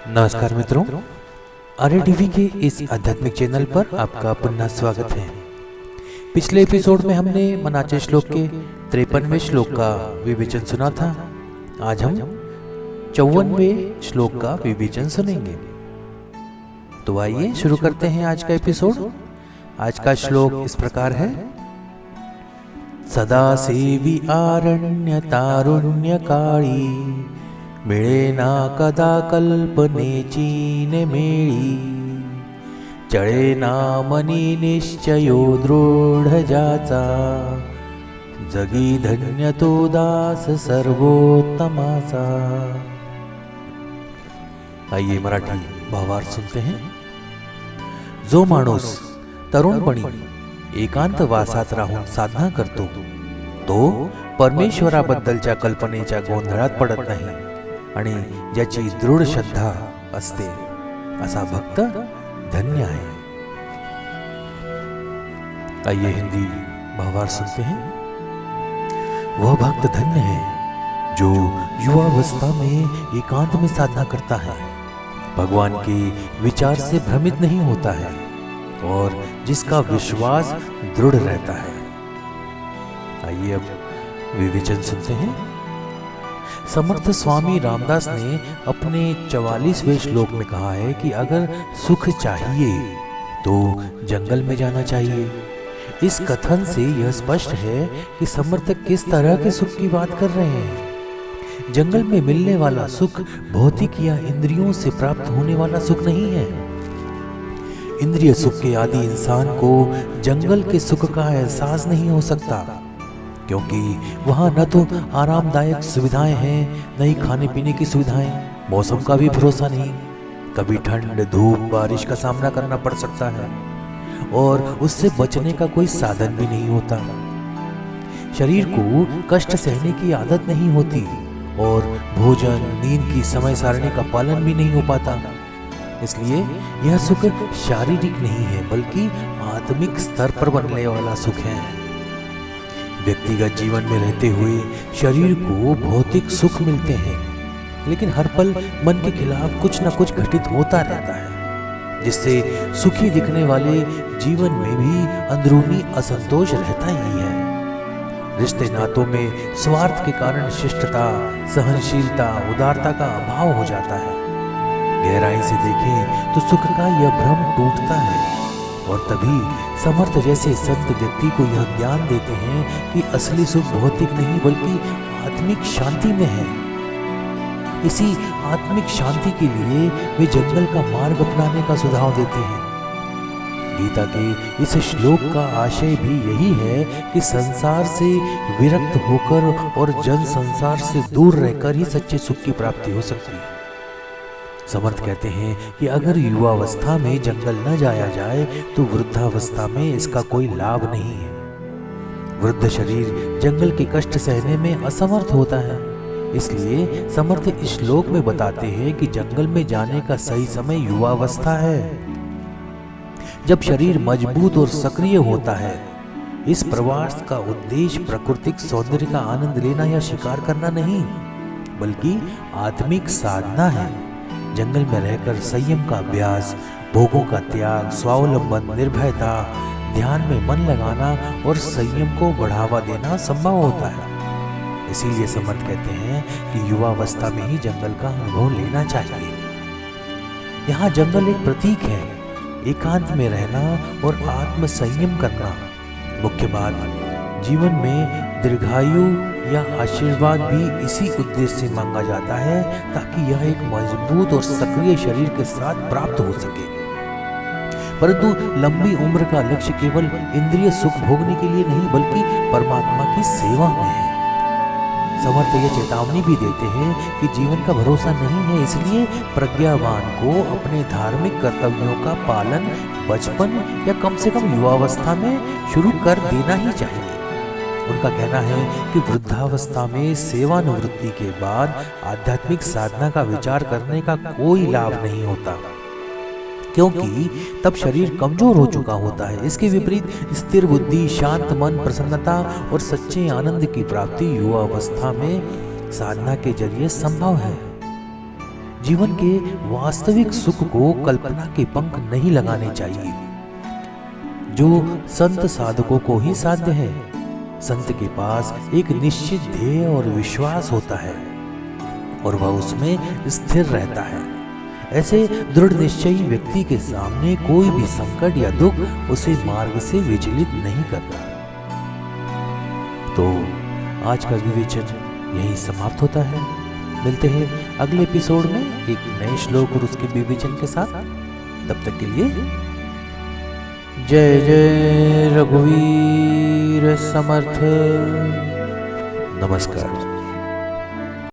नमस्कार मित्रों, आरएटीवी के इस आध्यात्मिक चैनल पर आपका पुनः स्वागत है। पिछले एपिसोड में हमने मनाचे श्लोक के 53वें श्लोक का विवेचन सुना था। आज हम 54वें श्लोक का विवेचन सुनेंगे। तो आइए शुरू करते हैं आज का एपिसोड। आज का श्लोक इस प्रकार है। सदा सेवी आरण्य तारुण्यकाळी मिळेना कदा कल्पनेची ने मेळी चळेना मनी निश्चयो दृढ ज्याचा जगी धन्य तो दास सर्वोत्तमाचा। आइए मराठी भावार्थ सुनते हैं। जो माणूस तरुणपणी एकांतवासात राहून साधना करतो तो परमेश्वराबद्दलच्या कल्पनेच्या गोंधळात पडत नाही आणि ज्याची दृढ श्रद्धा असते असा भक्त धन्य है। आइए हिंदी भावार्थ सुनते हैं। वह भक्त धन्य है जो युवावस्था में एकांत में साधना करता है, भगवान के विचार से भ्रमित नहीं होता है और जिसका विश्वास दृढ़ रहता है। आइए अब विवेचन सुनते हैं। समर्थ स्वामी रामदास ने अपने 44वें श्लोक में कहा है कि अगर सुख चाहिए तो जंगल में जाना चाहिए। इस कथन से यह स्पष्ट है कि समर्थक किस तरह के सुख की बात कर रहे हैं। जंगल में मिलने वाला सुख भौतिक या इंद्रियों से प्राप्त होने वाला सुख नहीं है। इंद्रिय सुख के आदि इंसान को जंगल के सुख का एहसास नहीं हो सकता, क्योंकि वहाँ न तो आरामदायक सुविधाएं हैं, न ही खाने पीने की सुविधाएं, मौसम का भी भरोसा नहीं। कभी ठंड, धूप, बारिश का सामना करना पड़ सकता है और उससे बचने का कोई साधन भी नहीं होता। शरीर को कष्ट सहने की आदत नहीं होती और भोजन, नींद की समय सारणी का पालन भी नहीं हो पाता। इसलिए यह सुख शारीरिक नहीं है बल्कि आत्मिक स्तर पर बनने वाला सुख है। व्यक्तिगत जीवन में रहते हुए शरीर को भौतिक सुख मिलते हैं, लेकिन हर पल मन के खिलाफ कुछ न कुछ घटित होता रहता है, जिससे सुखी दिखने वाले जीवन में भी अंदरूनी असंतोष रहता ही है। रिश्ते नातों में स्वार्थ के कारण शिष्टता, सहनशीलता, उदारता का अभाव हो जाता है। गहराई से देखें तो सुख का यह भ्रम टूटता है और तभी समर्थ जैसे संत व्यक्ति को यह ज्ञान देते हैं कि असली सुख भौतिक नहीं बल्कि आत्मिक शांति में है। इसी आत्मिक शांति के लिए वे जंगल का मार्ग अपनाने का सुझाव देते हैं। गीता के इस श्लोक का आशय भी यही है कि संसार से विरक्त होकर और जन संसार से दूर रहकर ही सच्चे सुख की प्राप्ति हो सकती है। समर्थ कहते हैं कि अगर युवावस्था में जंगल न जाया जाए तो वृद्धावस्था में इसका कोई लाभ नहीं है। वृद्ध शरीर जंगल के कष्ट सहने में असमर्थ होता है। इसलिए समर्थ इस श्लोक में बताते हैं कि जंगल में जाने का सही समय युवावस्था है, जब शरीर मजबूत और सक्रिय होता है। इस प्रवास का उद्देश्य प्राकृतिक सौंदर्य का आनंद लेना या शिकार करना नहीं, बल्कि आत्मिक साधना है। जंगल में रहकर संयम का अभ्यास, भोगों का त्याग, स्वावलंबन, निर्भयता, ध्यान में मन लगाना और संयम को बढ़ावा देना संभव होता है। इसीलिए समर्थ कहते हैं कि युवावस्था में ही जंगल का अनुभव लेना चाहिए। यहाँ जंगल एक प्रतीक है, एकांत में रहना और आत्म संयम करना। मुख्य बात, जीवन में दीर्घायु या आशीर्वाद भी इसी उद्देश्य से मांगा जाता है ताकि यह एक मजबूत और सक्रिय शरीर के साथ प्राप्त हो सके। परंतु लंबी उम्र का लक्ष्य केवल इंद्रिय सुख भोगने के लिए नहीं बल्कि परमात्मा की सेवा में है। समर्थ यह चेतावनी भी देते हैं कि जीवन का भरोसा नहीं है, इसलिए प्रज्ञावान को अपने धार्मिक कर्तव्यों का पालन बचपन या कम से कम युवावस्था में शुरू कर देना ही चाहिए। उनका कहना है कि वृद्धावस्था में सेवानिवृत्ति के बाद आध्यात्मिक साधना का विचार करने का कोई लाभ नहीं होता, क्योंकि तब शरीर कमजोर हो चुका होता है। इसके विपरीत स्थिर बुद्धि, शांत मन, प्रसन्नता और सच्चे आनंद की प्राप्ति युवावस्था में साधना के जरिए संभव है। जीवन के वास्तविक सुख को कल्पना के पंख नहीं लगाने चाहिए, जो संत साधकों को ही साध्य है। संत के पास एक निश्चित ध्येय और विश्वास होता है और वह उसमें स्थिर रहता है। ऐसे दृढ़ निश्चयी व्यक्ति के सामने कोई भी संकट या दुख उसे मार्ग से विचलित नहीं करता। तो आज का विवेचन यही समाप्त होता है। मिलते हैं अगले एपिसोड में एक नए श्लोक और उसके विवेचन के साथ। तब तक के लिए जय जय रघुवीर समर्थ। नमस्कार।